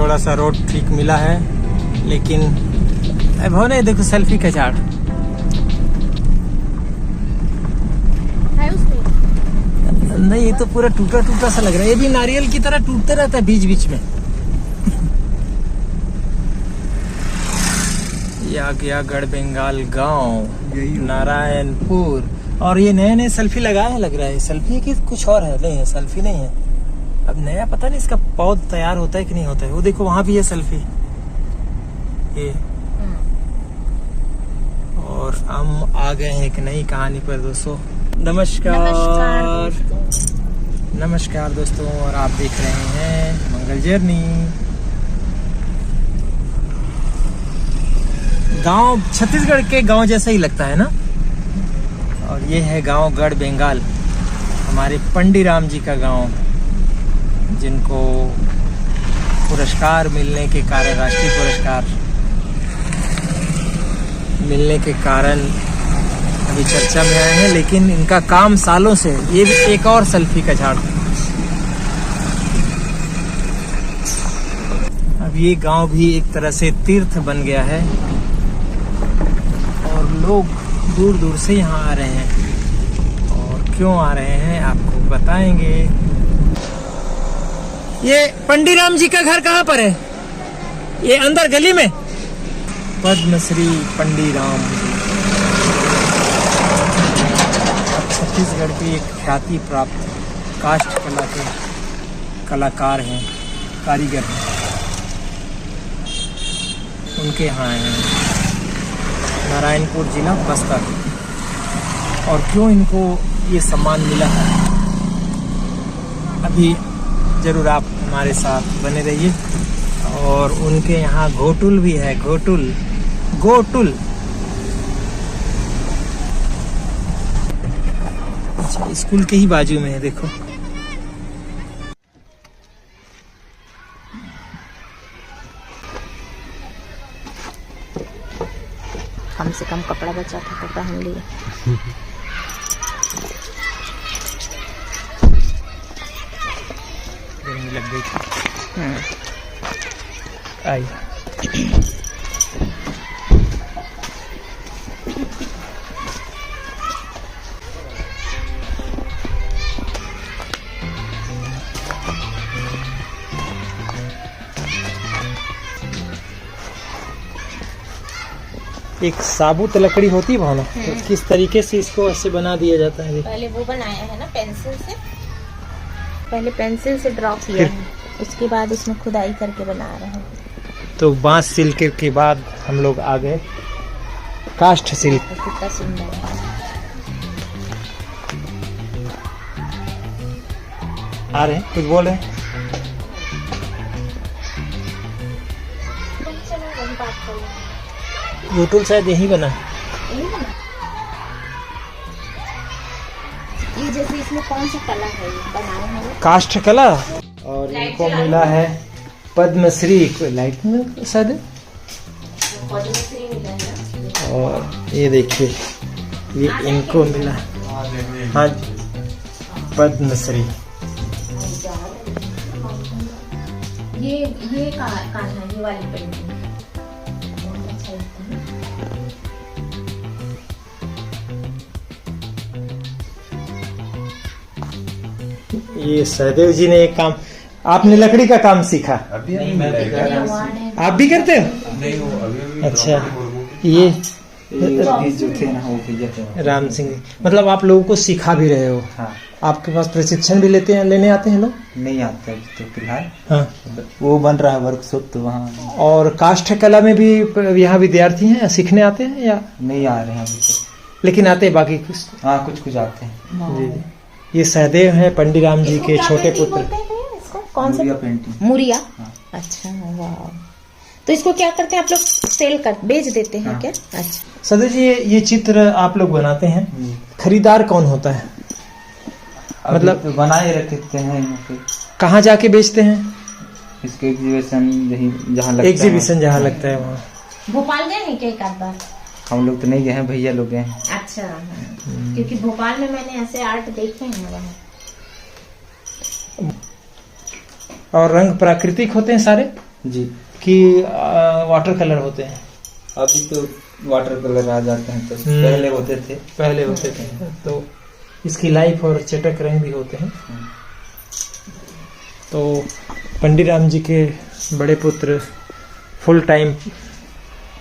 थोड़ा सा रोड ठीक मिला है, लेकिन अब हो नहीं। देखो सेल्फी का चार्ट नहीं, ये तो पूरा टूटा टूटा सा लग रहा है। ये भी नारियल की तरह टूटते रहता है बीच बीच में। ये आ गया गढ़ बेंगाल गांव, नारायणपुर। और ये नए नए सेल्फी लगाया है, लग रहा है सेल्फी की कुछ और है। नहीं है, सेल्फी नहीं है। अब नया पता नहीं इसका पौध तैयार होता है कि नहीं होता है। वो देखो वहां भी है सेल्फी ये। और हम आ गए हैं एक नई कहानी पर दोस्तों। नमस्कार दोस्तों, और आप देख रहे हैं मंगल जर्नी। गांव छत्तीसगढ़ के गांव जैसा ही लगता है ना। और ये है गांव गढ़ बेंगाल, हमारे पंडीराम जी का गांव, जिनको पुरस्कार मिलने के कारण, राष्ट्रीय पुरस्कार मिलने के कारण अभी चर्चा में आए हैं। लेकिन इनका काम सालों से, ये भी एक और सेल्फी का झाड़। अब ये गांव भी एक तरह से तीर्थ बन गया है और लोग दूर दूर से यहाँ आ रहे हैं। और क्यों आ रहे हैं आपको बताएंगे। ये पंडीराम जी का घर कहाँ पर है? ये अंदर गली में। पद्मश्री पंडीराम जी छत्तीसगढ़ की एक ख्याति प्राप्त काष्ठ कला के कलाकार हैं, कारीगर हैं। उनके यहाँ आए हैं, नारायणपुर जिला बस्तर। और क्यों इनको ये सम्मान मिला है, अभी जरूर आप हमारे साथ बने रहिए। और उनके यहाँ घोटुल भी है, घोटुल गोटुल। अच्छा, स्कूल के ही बाजू में है, देखो। कम से कम कपड़ा बचा था तो पहन लिया। गर्मी लग गई थी। आई एक साबुत लकड़ी होती है भावना, तो किस तरीके से इसको ऐसे बना दिया जाता है। पहले वो बनाया है ना पेंसिल से, पहले पेंसिल से ड्रॉ किया है, उसके बाद उसमें खुदाई करके बना रहे हैं। तो बांस सिल्क के बाद हम लोग आ गए काष्ठ सिल्क। कितना सुंदर है। आ रहे हैं, कुछ बोल रहे हैं। घोटुल शायद यही बना है। ये जैसे इसमें कौन सी कला है ये बनाए हैं? काष्ठ कला। और इनको मिला है पद्मश्री, कोई लाइट में शायद। पद्मश्री मिला है। और ये देखिए, ये इनको मिला, हाँ, पद्मश्री। ये कान्हा, ये वाली पेंटिंग। ये सहदेव जी ने एक काम, आपने लकड़ी का काम सीखा? अभी आप भी करते हो? अच्छा, ये जो थे ना वो भैया थे राम सिंह, मतलब आप लोगों को सिखा भी रहे हो। हाँ। आपके पास प्रशिक्षण भी लेने आते हैं लोग? नहीं आते अभी तो फिलहाल। हाँ। वो बन रहा है वर्कशॉप, तो वहाँ। और काष्ठ कला में भी यहाँ विद्यार्थी हैं या सीखने आते हैं या नहीं आ रहे हैं अभी तो, लेकिन आते हैं बाकी कुछ? हाँ, कुछ कुछ आते हैं। जी। ये सहदेव हैं पंडीराम जी के छोटे पुत्र। कौन सा पेंटिंग? मुरिया। हाँ। अच्छा, वाह। तो इसको क्या करते हैं आप लोग? सेल कर, बेच देते हैं? हाँ। क्या? अच्छा। सहदेव जी, ये चित्र आप लोग बनाते हैं, खरीदार कौन होता है? मतलब तो बनाए रखते हैं यहाँ पे। कहाँ जाके बेचते हैं? इसके एग्जीबिशन जहाँ लगता है। एग्जीबिशन जहाँ लगता है वहाँ। भोपाल गए हैं क्या एक आध बार? हम लोग तो नहीं गए हैं, भैया लोग गए हैं। अच्छा, क्योंकि भोपाल में मैंने ऐसे आर्ट देखे हैं वहाँ। और रंग प्राकृतिक होते हैं सारे? जी। कि वाटर कलर होते हैं? अभी तो वाटर कलर आ जाते हैं, तो पहले होते थे। पहले होते थे। तो इसकी लाइफ और चटक रंग भी होते हैं। तो पंडित राम जी के बड़े पुत्र फुल टाइम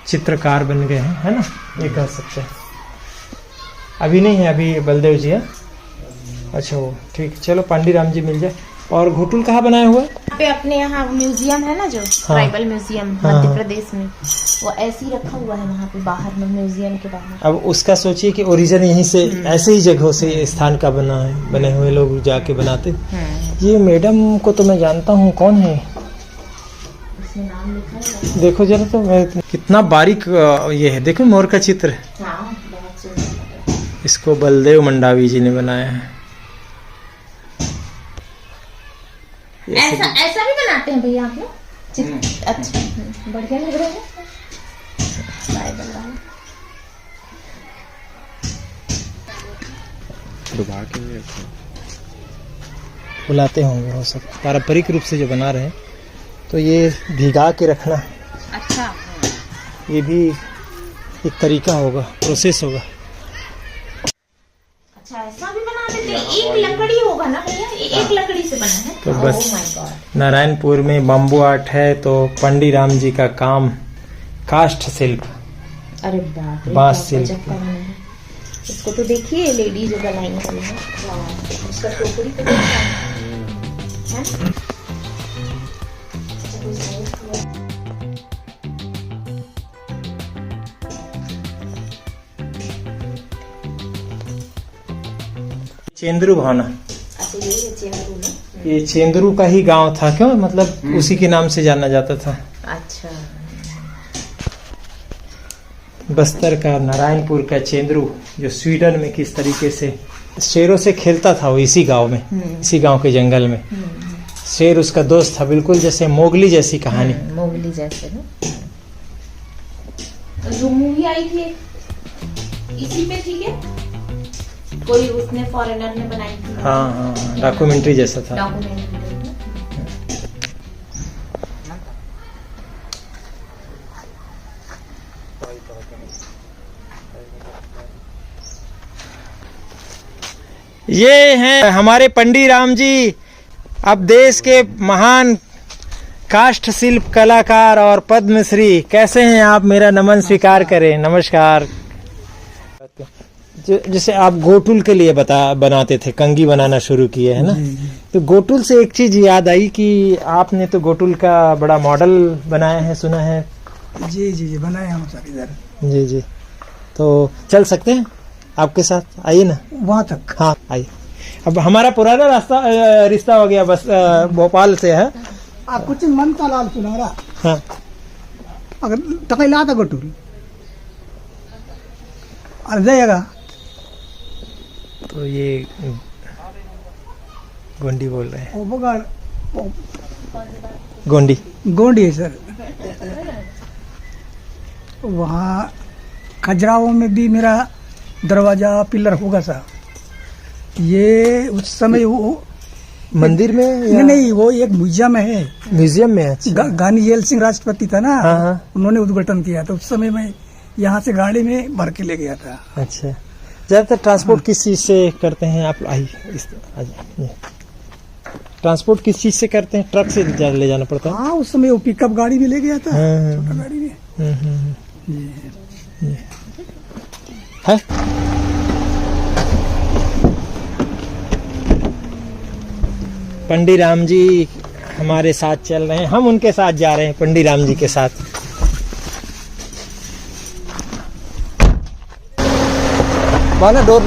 चित्रकार बन गए हैं, है ना, ये कह सकते हैं। अभी नहीं है, अभी बलदेव जी है। अच्छा वो ठीक, चलो पंडित राम जी मिल जाए। और घोटुल कहाँ बनाया हुआ है? यहाँ पे अपने यहाँ म्यूजियम है ना, जो ट्राइबल म्यूजियम हाँ। मध्य प्रदेश में, वो ऐसे ही रखा हुआ है वहाँ पे बाहर में, म्यूजियम के बाहर। अब उसका सोचिए कि ओरिजिन यहीं से ऐसे ही जगहों से स्थान का बना है, बने हुए लोग जाके बनाते। ये मैडम को तो मैं जानता हूँ, कौन है? उसमें नाम लिखा है। देखो जरा तो, कितना बारीक ये है, देखो मोर का चित्र। हाँ, बहुत सुंदर। इसको बलदेव मंडावी जी ने बनाया है। ऐसा भी बनाते हैं भैया आप लोग? अच्छा, बढ़िया लग रहा है। बुलाते होंगे हो सकता, पारंपरिक रूप से जो बना रहे हैं। तो ये भिगा के रखना, अच्छा, ये भी एक तरीका होगा, प्रोसेस होगा। अच्छा ऐसा भी बना देते हैं। एक लकड़ी होगा ना भैया, एक लकड़ी से बना है। तो बस Oh my God। नारायणपुर में बम्बू आर्ट है, तो पंडित राम जी का काम काष्ठ शिल्प, अरे बाप रे, बांस क्या शिल्प। गजब का बना है। इसको तो देखिए, लेडी जो बनाई हुई है, वाह, उसका टोकरी तो देखा है। चेंद्रू भावना, अच्छा यही है चेंदरू ना? ये चेंद्रू का ही गांव था, क्यों मतलब उसी के नाम से जाना जाता था। अच्छा, बस्तर का, नारायणपुर का चेंद्रू, जो स्वीडन में किस तरीके से शेरों से खेलता था, वो इसी गांव में, इसी गांव के जंगल में। शेर उसका दोस्त था, बिल्कुल जैसे मोगली जैसी कहानी। मोगली जैसे ना। जो मूवी आई थी इसी पे थी क्या? कोई उसने फॉरेनर ने बनाई थी। हाँ हाँ, डॉक्यूमेंट्री जैसा था। डॉक्यूमेंट्री। ये हैं हमारे पंडित राम जी, अब देश के महान काष्ठ शिल्प कलाकार और पद्मश्री। कैसे हैं आप? मेरा नमन स्वीकार करें। नमस्कार। जैसे आप गोटुल के लिए बनाते थे, कंगी बनाना शुरू किए है ना, तो गोटुल से एक चीज याद आई कि आपने तो गोटुल का बड़ा मॉडल बनाया है, सुना है? जी जी जी, बनाए हम सर इधर। जी जी, तो चल सकते हैं आपके साथ? आइए ना वहाँ तक। हाँ आइए। अब हमारा पुराना रिश्ता हो गया, बस भोपाल से है। आप कुछ मन का लाल सुनारा, हाँ अगर तकैला था गोटुल और जाएगा। तो ये गोंडी बोल रहे हैं। वो बगाड़ गोंडी, गोंडी है सर। वहाँ खजुराहो में भी मेरा दरवाजा पिलर होगा सा। ये उस समय वो मंदिर में या? नहीं, वो एक म्यूजियम है। म्यूजियम में? अच्छा। गानी जेल सिंह राष्ट्रपति था ना, हाँ हाँ। उन्होंने उद्घाटन किया था। उस समय मैं यहाँ से गाड़ी में भर के ले गया था। अच्छा, ज्यादातर ट्रांसपोर्ट किस चीज से करते हैं आप? आइए, ट्रांसपोर्ट किस चीज से करते हैं? ट्रक से ले जाना पड़ता है? हाँ, उस समय वो पिकअप गाड़ी में ले गया था। हाँ, छोटा गाड़ी में। है। पंडित राम जी हमारे साथ चल रहे हैं, हम उनके साथ जा रहे हैं, पंडित राम जी के साथ। माना डोर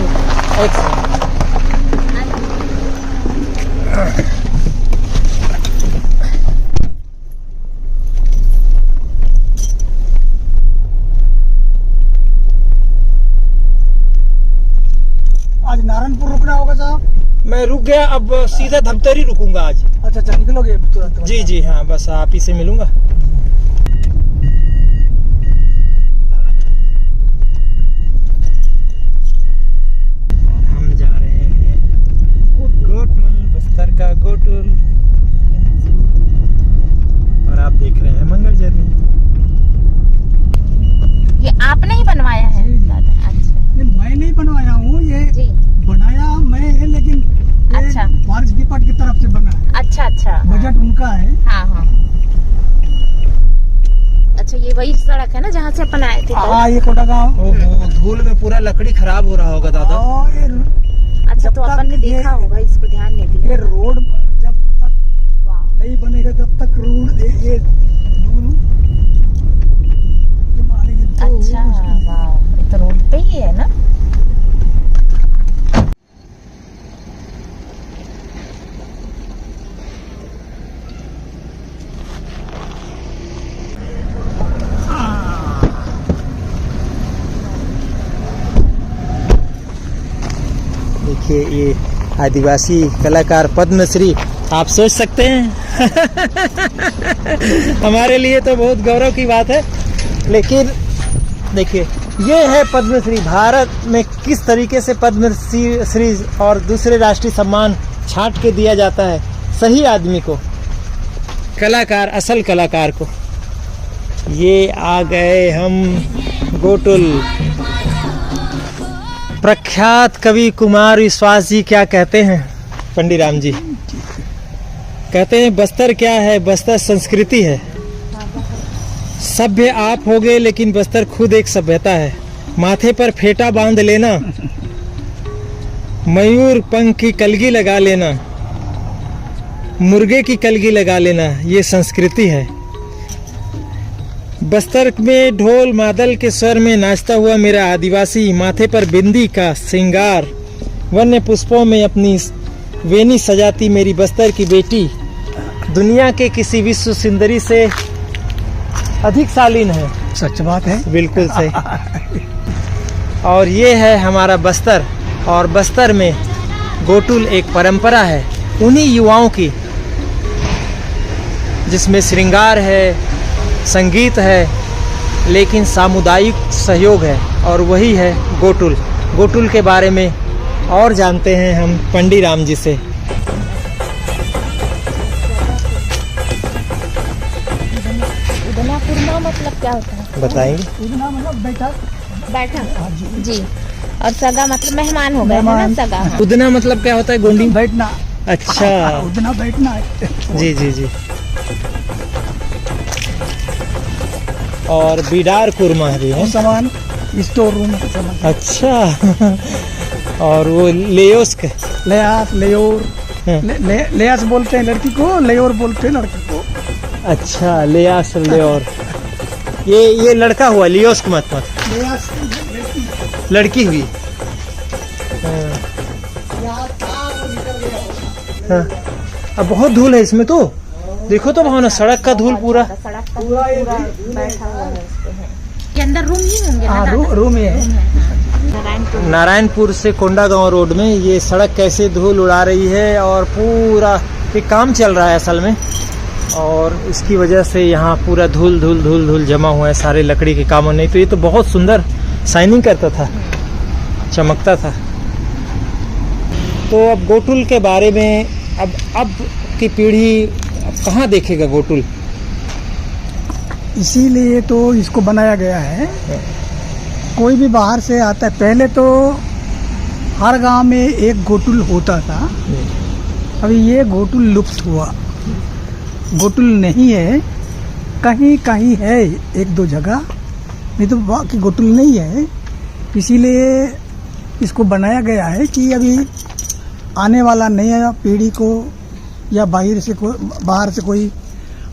आज नारायणपुर रुकना होगा साहब। मैं रुक गया, अब सीधा धमतरी रुकूंगा आज। अच्छा अच्छा, निकलोगे तुरंत? जी जी हाँ, बस आप ही से मिलूंगा। हम जा रहे हैं गोटुल, बस्तर का गोटुल, और आप देख रहे हैं अच्छा हाँ। बजट उनका है। हाँ हाँ। अच्छा ये वही सड़क है ना जहाँ से अपन आए थे कल? हाँ ये कोटागांव। ओहो, धूल में पूरा लकड़ी खराब हो रहा होगा दादा। और अच्छा तो अपन ने देखा होगा, इसको ध्यान नहीं ये दिया। रोड जब तक वाह। नहीं बनेगा तब तक रोड ये धूल जो मारेंगे तो अच्छा वाह, ये तो रोड पे ही है ना। देखिए ये आदिवासी कलाकार पद्मश्री, आप सोच सकते हैं हमारे लिए तो बहुत गौरव की बात है। लेकिन देखिए ये है पद्मश्री। भारत में किस तरीके से पद्मश्री और दूसरे राष्ट्रीय सम्मान छांट के दिया जाता है सही आदमी को, कलाकार, असल कलाकार को। ये आ गए हम गोटुल। प्रख्यात कवि कुमार विश्वास जी क्या कहते हैं, पंडित राम जी कहते हैं बस्तर क्या है, बस्तर संस्कृति है। सभ्य आप हो गए लेकिन बस्तर खुद एक सभ्यता है। माथे पर फेटा बांध लेना, मयूर पंख की कलगी लगा लेना, मुर्गे की कलगी लगा लेना, ये संस्कृति है। बस्तर में ढोल मादल के स्वर में नाचता हुआ मेरा आदिवासी, माथे पर बिंदी का श्रृंगार, वन्य पुष्पों में अपनी वेणी सजाती मेरी बस्तर की बेटी, दुनिया के किसी विश्व सुंदरी से अधिक शालीन है। सच बात है। बिल्कुल सही। और ये है हमारा बस्तर, और बस्तर में गोटुल एक परंपरा है उन्हीं युवाओं की जिसमें श्रृंगार है, संगीत है, लेकिन सामुदायिक सहयोग है, और वही है गोटुल। गोटुल के बारे में और जानते हैं हम पंडित राम जी से। उदना कुर्मा मतलब क्या होता है बताएंगे। उतना मतलब बैठक जी, और सगा मतलब मेहमान हो गए है ना, मेहमान। सगा। उदना मतलब क्या होता है गोंडी? बैठना। अच्छा उतना बैठना है। जी जी जी। और बिडार कुरमा भी है। वो सामान स्टोर रूम का सामान। अच्छा और वो लेयोस्क, लेयास लेयोर हाँ। लेयास बोलते हैं लड़की को, लेयोर बोलते हैं लड़के को। अच्छा लेयास लेयोर, ये लड़का हुआ, लियोस्क मत लेयास लड़की हुई। हाँ। हाँ। अब बहुत धूल है इसमें तो, देखो तो भावना, सड़क का धूल पूरा। सड़क का पूरा बैठा हुआ है इसके है। ये अंदर रूम ही होंगे ना? हाँ दादा? रूम ही है। नारायणपुर। नारायणपुर से कोंडागांव रोड में ये सड़क कैसे धूल उड़ा रही है, और पूरा ये काम चल रहा है असल में, और इसकी वजह से यहाँ पूरा धूल धूल धूल धूल जमा हुआ है सारे लकड़ी के कामों। नहीं तो ये तो बहुत सुंदर शाइनिंग करता था, चमकता था। तो अब गोटुल के बारे में अब की पीढ़ी कहाँ देखेगा गोटुल? इसीलिए तो इसको बनाया गया है। कोई भी बाहर से आता है, पहले तो हर गांव में एक गोटुल होता था, अभी ये गोटुल लुप्त हुआ। गोटुल नहीं है, कहीं कहीं है एक दो जगह, नहीं तो बाकी गोटुल नहीं है। इसीलिए इसको बनाया गया है कि अभी आने वाला नया पीढ़ी को या बाहर से कोई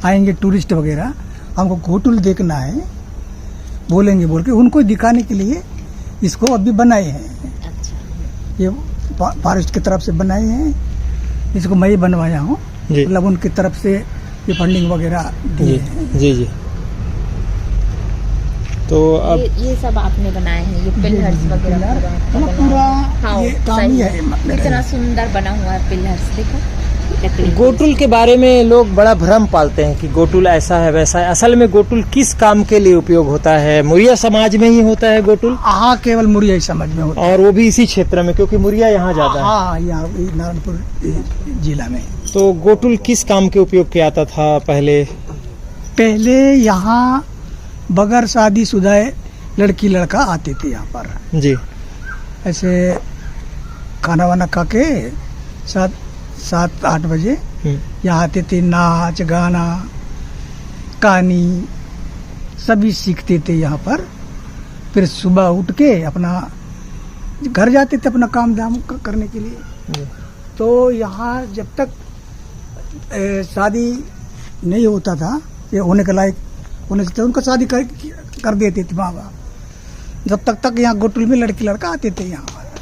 आएंगे टूरिस्ट वगैरह, हमको गोटुल देखना है बोलेंगे, बोल के उनको दिखाने के लिए इसको अभी बनाए हैं। ये फॉरेस्ट की तरफ से बनाए हैं, इसको मैं ही बनवाया हूँ, मतलब उनकी तरफ से ये फंडिंग वगैरह दिए हैं। जी जी। तो अब ये सब आपने बनाए हैं, ये पिलर्स वगैरह पूरा हाँ, ये काम ही है। कितना सुंदर बना हुआ है पिलर्स, देखो। गोटुल के बारे में लोग बड़ा भ्रम पालते हैं कि गोटुल ऐसा है वैसा है। असल में गोटुल किस काम के लिए उपयोग होता है? मुरिया समाज में ही होता है गोटुल। हाँ केवल मुरिया ही समझ में होता है, और वो भी इसी क्षेत्र में, क्योंकि मुरिया यहाँ ज्यादा है। हाँ यहाँ नारायणपुर जिला में। तो गोटुल किस काम के उपयोग किया जाता था पहले? पहले यहाँ बगैर शादीशुदा लड़की लड़का आते थे यहाँ पर, जी। ऐसे खाना वाना खा के 7-8 बजे यहाँ आते थे, नाच गाना कहानी सभी सीखते थे यहाँ पर। फिर सुबह उठ के अपना घर जाते थे अपना काम धाम करने के लिए। तो यहाँ जब तक शादी नहीं होता था, ये होने के लायक होने से उनका शादी कर देते थे माँ बाप। जब तक यहाँ गोटुल में लड़की लड़का आते थे यहाँ पर,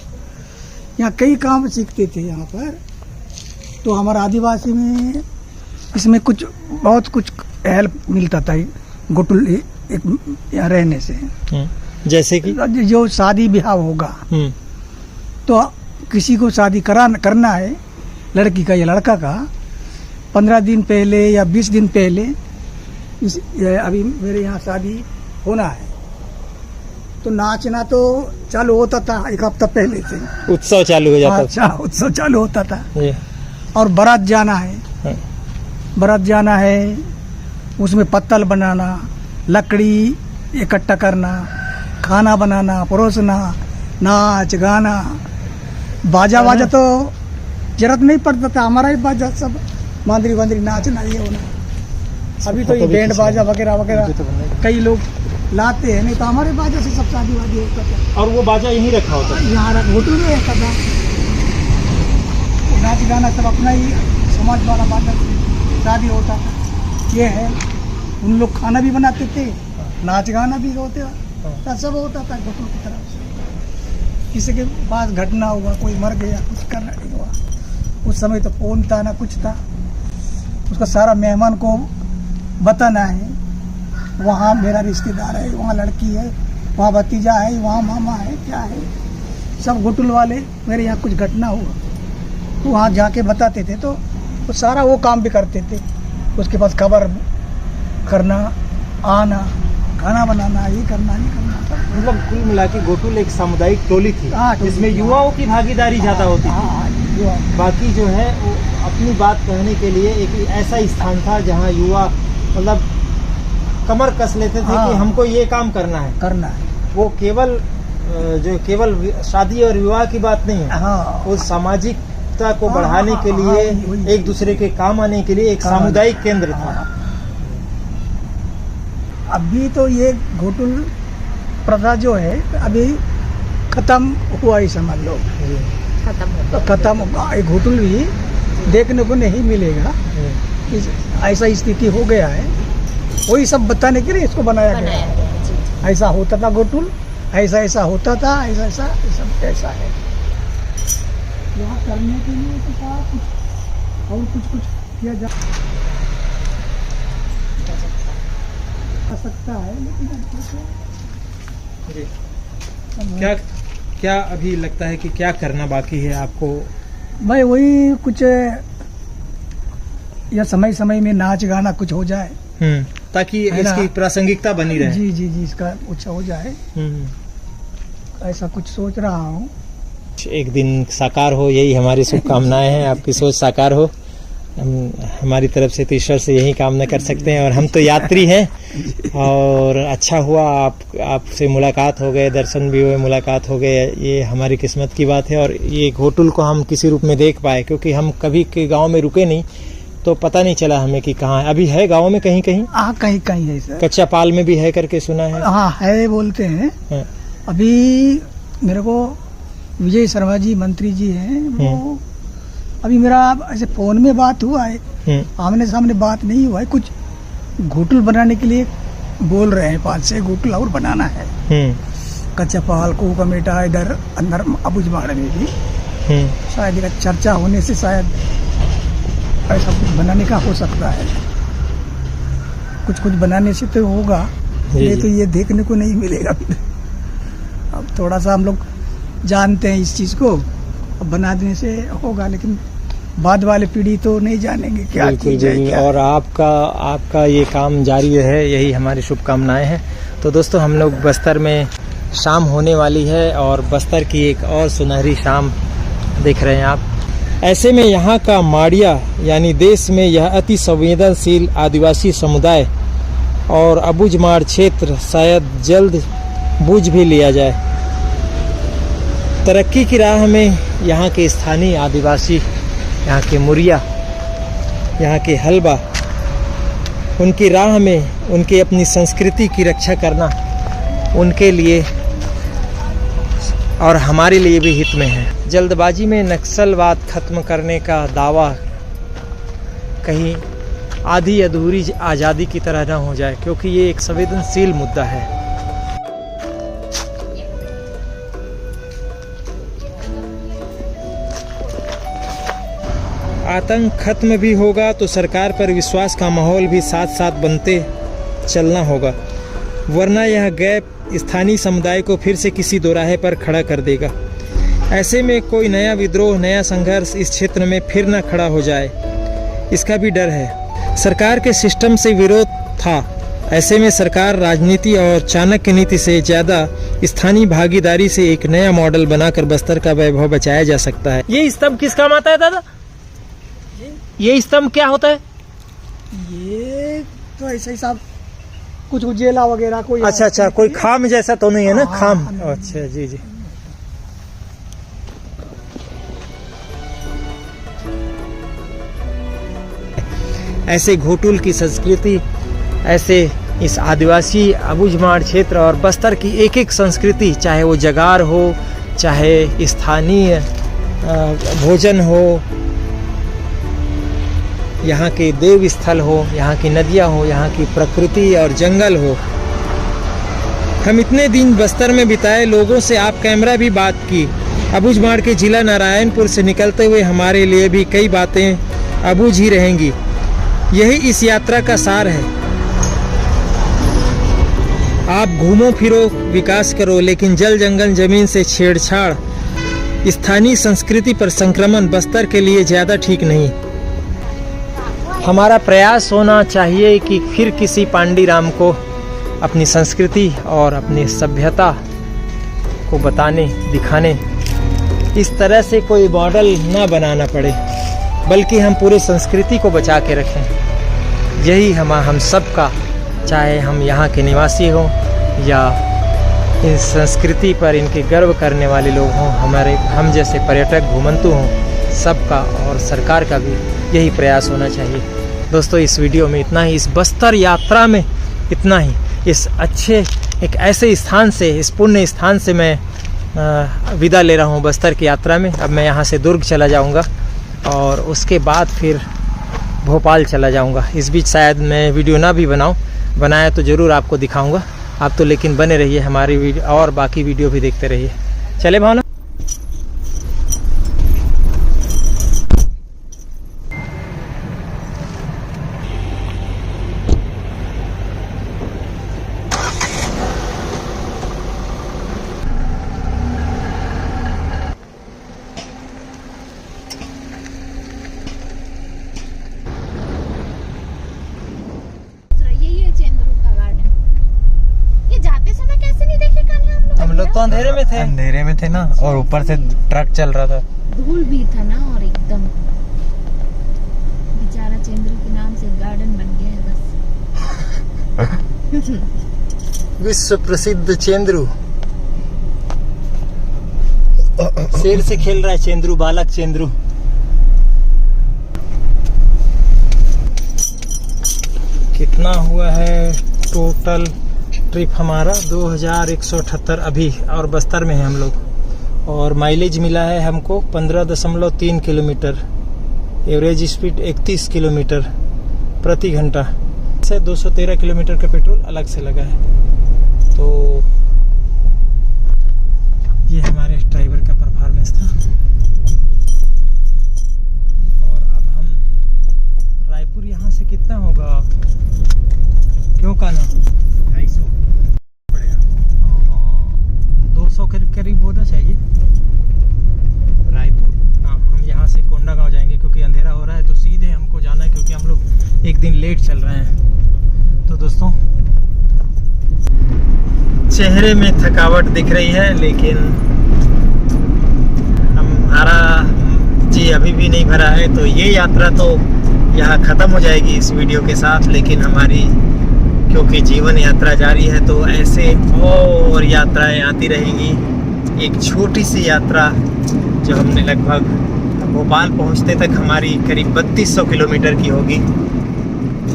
यहाँ कई काम सीखते थे यहाँ पर। तो हमारा आदिवासी में इसमें कुछ बहुत कुछ हेल्प मिलता था गोटुल एक यहाँ रहने से। जैसे कि जो शादी ब्याह होगा तो किसी को शादी करना है लड़की का या लड़का का, 15 दिन पहले या 20 दिन पहले अभी मेरे यहाँ शादी होना है तो नाचना तो चालू होता था 1 हफ्ता पहले से। उत्सव चालू हो जाता था। अच्छा, उत्सव चालू होता था। और बारात जाना है, बारात जाना है, उसमें पत्तल बनाना, लकड़ी इकट्ठा करना, खाना बनाना, परोसना, नाच गाना, बाजा वाजा तो जरूरत नहीं पड़ता था, हमारा ही बाजा सब मांदरी वांदरी नाचना ये होना। अभी तो ये बैंड बाजा वगैरह वगैरह कई लोग लाते हैं, नहीं तो हमारे बाजा से सब शादी वादी होता था। और वो बाजा यहीं रखा होता था? यहाँ होटल में रहता था। नाच गाना सब अपना ही समाज वाला बाजा से शादी होता था। ये है, उन लोग खाना भी बनाते थे, नाच गाना भी होते था, सब होता था गोटुल की तरफ से। किसी के पास घटना हुआ, कोई मर गया, कुछ करना नहीं हुआ, उस समय तो फोन था ना कुछ था, उसका सारा मेहमान को बताना है, वहाँ मेरा रिश्तेदार है, वहाँ लड़की है, वहाँ भतीजा है, वहाँ मामा है, क्या है, सब गोटुल वाले। मेरे यहाँ कुछ घटना हुआ तो वहाँ जाके बताते थे, तो वो सारा वो काम भी करते थे। उसके पास खबर करना, आना, खाना बनाना, ये करना, ये करना। मतलब कुल मिला के गोटुल एक सामुदायिक टोली थी जिसमें युवाओं की भागीदारी ज्यादा होती थी। बाकी जो है वो अपनी बात कहने के लिए एक ऐसा स्थान था जहाँ युवा मतलब कमर कस लेते थे कि हमको ये काम करना है। वो केवल शादी और विवाह की बात नहीं है, वो सामाजिकता को बढ़ाने के लिए, एक दूसरे के काम आने के लिए एक सामुदायिक केंद्र था। अभी तो ये गोटुल प्रथा जो है अभी खत्म हुआ ही समझ लो, खत्म होगा। ये गोटुल भी देखने को नहीं मिलेगा, ऐसा स्थिति हो गया है। वही सब बताने के लिए इसको बनाया गया। ऐसा होता था गोटुल, ऐसा ऐसा होता था, ऐसा ऐसा ऐसा है। यहाँ करने के लिए तो कुछ और कुछ किया जा सकता है, लेकिन क्या अभी लगता है कि क्या करना बाकी है आपको? भाई वही कुछ या समय समय में नाच गाना कुछ हो जाए, ताकि इसकी प्रासंगिकता बनी रहे। जी जी जी, इसका कुछ हो जाए, ऐसा कुछ सोच रहा हूँ। एक दिन साकार हो, यही हमारी शुभकामनाएं हैं। आपकी सोच साकार हो, हमारी तरफ से तो ईश्वर से यही कामना कर सकते हैं। और हम तो यात्री हैं, और अच्छा हुआ आपसे मुलाकात हो गए, दर्शन भी हुए, मुलाकात हो गए, ये हमारी किस्मत की बात है। और ये गोटुल को हम किसी रूप में देख पाए, क्योंकि हम कभी के गांव में रुके नहीं, तो पता नहीं चला हमें कि कहाँ है। अभी है गांव में कहीं कहीं? हाँ, कहीं कहीं है सर। कच्चा पाल में भी है करके सुना है। हाँ है, बोलते हैं। अभी मेरे को विजय शर्मा जी मंत्री जी हैं, वो अभी मेरा ऐसे फोन में बात हुआ है, आमने सामने बात नहीं हुआ है। कुछ गोटुल बनाने के लिए बोल रहे हैं, 5-6 गोटुल और बनाना है। कच्चा पाल को कमेटा इधर अंदर अबुझमाड़ में भी शायद इधर चर्चा होने से शायद ऐसा कुछ बनाने का हो सकता है। कुछ बनाने से तो होगा, ये तो ये देखने को नहीं मिलेगा। अब थोड़ा सा हम लोग जानते हैं इस चीज को, अब बना देने से होगा, लेकिन बाद वाले पीढ़ी तो नहीं जानेंगे क्या चीज है क्या। और आपका ये काम जारी रहे, यही हमारी शुभकामनाएं हैं। तो दोस्तों, हम लोग बस्तर में शाम होने वाली है, और बस्तर की एक और सुनहरी शाम देख रहे हैं आप। ऐसे में यहाँ का माड़िया यानी देश में यह अति संवेदनशील आदिवासी समुदाय और अबुझमाड़ क्षेत्र शायद जल्द बूझ भी लिया जाए। तरक्की की राह में यहाँ के स्थानीय आदिवासी, यहाँ के मुरिया यहाँ के हलवा, उनकी राह में उनकी अपनी संस्कृति की रक्षा करना उनके लिए और हमारे लिए भी हित में है। जल्दबाजी में नक्सलवाद खत्म करने का दावा कहीं आधी अधूरी आज़ादी की तरह न हो जाए, क्योंकि ये एक संवेदनशील मुद्दा है। आतंक खत्म भी होगा तो सरकार पर विश्वास का माहौल भी साथ साथ बनते चलना होगा, वरना यह गैप स्थानीय समुदाय को फिर से किसी दोराहे पर खड़ा कर देगा। ऐसे में कोई नया विद्रोह, नया संघर्ष इस क्षेत्र में फिर न खड़ा हो जाए, इसका भी डर है। सरकार के सिस्टम से विरोध था, ऐसे में सरकार राजनीति और चाणक्य नीति से ज़्यादा स्थानीय भागीदारी से एक नया मॉडल बनाकर बस्तर का वैभव बचाया जा सकता है। ये स्तंभ किस काम आता है दादा? ये स्तंभ क्या होता है? ये तो ऐसे ही साहब कुछ उजेला वगैरह कोई। अच्छा, कोई खाम जैसा तो नहीं है ना? खाम, अच्छा जी जी। ऐसे घोटुल की संस्कृति, ऐसे इस आदिवासी अबूझमाड़ क्षेत्र और बस्तर की एक एक संस्कृति, चाहे वो जगार हो, चाहे स्थानीय भोजन हो, यहाँ के देव स्थल हो, यहाँ की नदियाँ हो, यहाँ की प्रकृति और जंगल हो। हम इतने दिन बस्तर में बिताए, लोगों से आप कैमरा भी बात की। अबूझमाड़ के जिला नारायणपुर से निकलते हुए हमारे लिए भी कई बातें अबूझ ही रहेंगी। यही इस यात्रा का सार है। आप घूमो फिरो, विकास करो, लेकिन जल जंगल जमीन से छेड़छाड़, स्थानीय संस्कृति पर संक्रमण बस्तर के लिए ज़्यादा ठीक नहीं। हमारा प्रयास होना चाहिए कि फिर किसी पांडीराम को अपनी संस्कृति और अपनी सभ्यता को बताने, दिखाने, इस तरह से कोई मॉडल न बनाना पड़े, बल्कि हम पूरे संस्कृति को बचा के रखें। यही हम सब का, चाहे हम यहाँ के निवासी हों या इन संस्कृति पर इनके गर्व करने वाले लोग हों, हम जैसे पर्यटक घूमंतु हों, सबका और सरकार का भी यही प्रयास होना चाहिए। दोस्तों, इस वीडियो में इतना ही, इस बस्तर यात्रा में इतना ही। इस अच्छे एक ऐसे स्थान से, इस पुण्य स्थान से मैं विदा ले रहा हूँ बस्तर की यात्रा में। अब मैं यहाँ से दुर्ग चला जाऊँगा और उसके बाद फिर भोपाल चला जाऊँगा। इस बीच शायद मैं वीडियो ना भी बनाया तो ज़रूर आपको दिखाऊँगा। आप तो लेकिन बने रहिए हमारी वीडियो और बाकी वीडियो भी देखते रहिए। चले भावना। हम लोग तो अंधेरे में थे ना, और ऊपर से ट्रक चल रहा था, धूल भी था ना, और एकदम बेचारा चंद्रू के नाम से गार्डन बन गया है बस। विश्व प्रसिद्ध चेंद्रू, शेर से खेल रहा है चेंद्रू, बालक चेंद्रू। कितना हुआ है टोटल ट्रिप हमारा? 2178 अभी, और बस्तर में है हम लोग, और माइलेज मिला है हमको 15.3 किलोमीटर, एवरेज स्पीड 31 किलोमीटर प्रति घंटा से 213 किलोमीटर का पेट्रोल अलग से लगा है। तो ये हमारे ड्राइवर का परफॉर्मेंस था। और अब हम रायपुर यहाँ से कितना होगा, क्यों का ना 250 पड़ेगा, 200 के करीब होना चाहिए रायपुर। हाँ, हम यहाँ से कोंडागांव जाएंगे क्योंकि अंधेरा हो रहा है, तो सीधे हमको जाना है क्योंकि हम लोग एक दिन लेट चल रहे हैं। तो दोस्तों, चेहरे में थकावट दिख रही है, लेकिन हमारा जी अभी भी नहीं भरा है। तो ये यात्रा तो यहाँ ख़त्म हो जाएगी इस वीडियो के साथ, लेकिन हमारी क्योंकि जीवन यात्रा जारी है, तो ऐसे और यात्राएं आती रहेंगी। एक छोटी सी यात्रा जो हमने लगभग भोपाल पहुंचते तक हमारी करीब 3200 किलोमीटर की होगी।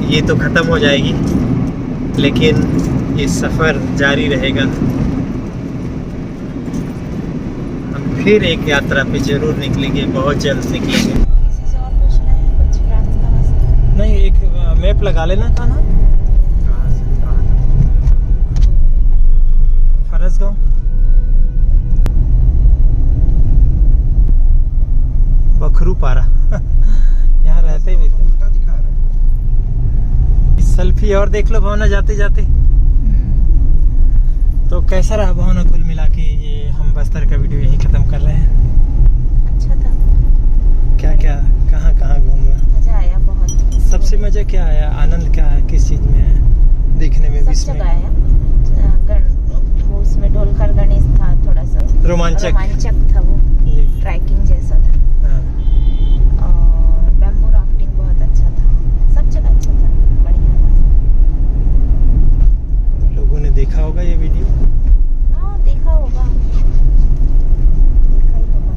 ये तो ख़त्म हो जाएगी, लेकिन ये सफ़र जारी रहेगा। हम फिर एक यात्रा पे ज़रूर निकलेंगे, बहुत जल्द निकलेंगे। किसी से और पूछना है कुछ फ्रांस का रास्ता? नहीं, एक मैप लगा लेना था ना। फरसगांव, बखरूपारा यहाँ रहते भी थे। सेल्फी और देख लो भावना जाते जाते। तो कैसा रहा भावना कुल मिला के? ये हम बस्तर का वीडियो यहीं खत्म कर रहे हैं। अच्छा था। क्या क्या कहाँ कहाँ घूमा? मजा आया बहुत। सबसे मजा क्या आया, आनंद क्या है, किस चीज में है? देखने में भी सब जगह आया। वो उसमें ढोलकर गणेश था, थोड़ा सा रोमांचक था वो, जी। ट्रैकिंग जैसा था। हाँ। और बैम्बू राफ्टिंग बहुत अच्छा था। सब जगह अच्छा था, बढ़िया था। लोगों ने देखा होगा ये वीडियो। हाँ, देखा होगा, देखा ही होगा।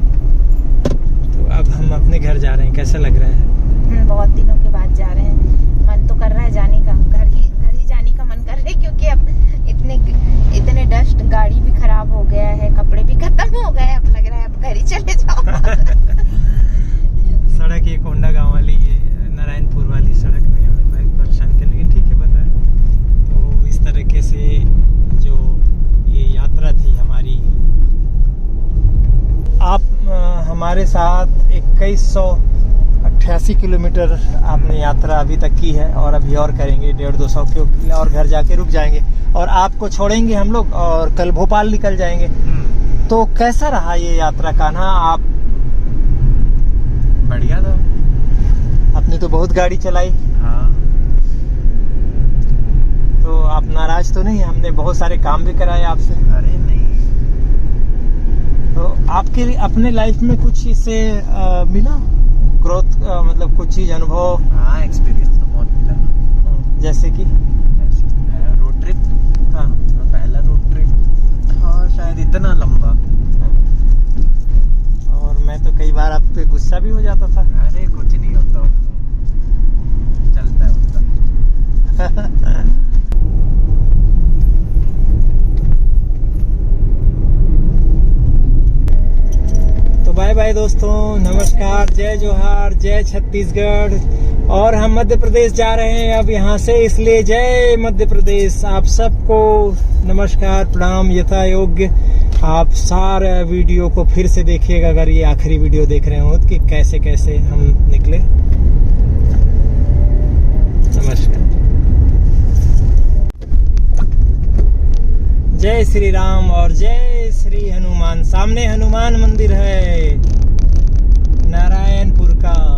तो अब हम अपने घर जा रहे हैं, कैसा लग रहा है? बहुत दिनों के बाद जा रहे हैं। मन तो कर रहा है जाने का, घर ही जाने का मन कर रहा है, क्योंकि अब इतने डस्ट, गाड़ी भी खराब हो गया है, कपड़े भी खत्म हो गए, अब लग रहा है अब घर ही चले जाओ। सड़क एक होंडा गांव वाली, ये नारायणपुर वाली सड़क में हमें बहुत परेशान किया, लेकिन ठीक है बताया। तो इस तरीके से जो ये यात्रा थी हमारी, आप हमारे साथ 2188 किलोमीटर आपने यात्रा अभी तक की है, और अभी और करेंगे 150-200 किलो, और घर जाके रुक जाएंगे और आपको छोड़ेंगे हम लोग, और कल भोपाल निकल जाएंगे। तो कैसा रहा ये यात्रा कान्हा? आप बढ़िया था। आपने तो बहुत गाड़ी चलाई, हाँ। तो आप नाराज तो नहीं? हमने बहुत सारे काम भी कराए आपसे। अरे नहीं। तो आपके लिए अपने लाइफ में कुछ इससे मिला ग्रोथ, मतलब कुछ चीज अनुभव? हाँ, एक्सपीरियंस तो बहुत मिला। जैसे कि रोड ट्रिप। हाँ, पहला रोड ट्रिप था शायद इतना लंबा। और मैं तो कई बार आप पे गुस्सा भी हो जाता था। अरे कुछ नहीं होता, चलता है होता। तो बाय बाय दोस्तों, नमस्कार, जय जोहार, जय छत्तीसगढ़। और हम मध्य प्रदेश जा रहे हैं अब यहाँ से, इसलिए जय मध्य प्रदेश। आप सबको नमस्कार, प्रणाम यथा योग्य। आप सारे वीडियो को फिर से देखिएगा अगर ये आखिरी वीडियो देख रहे हो, कि कैसे कैसे हम निकले। नमस्कार, जय श्री राम और जय श्री हनुमान। सामने हनुमान मंदिर है नारायणपुर का।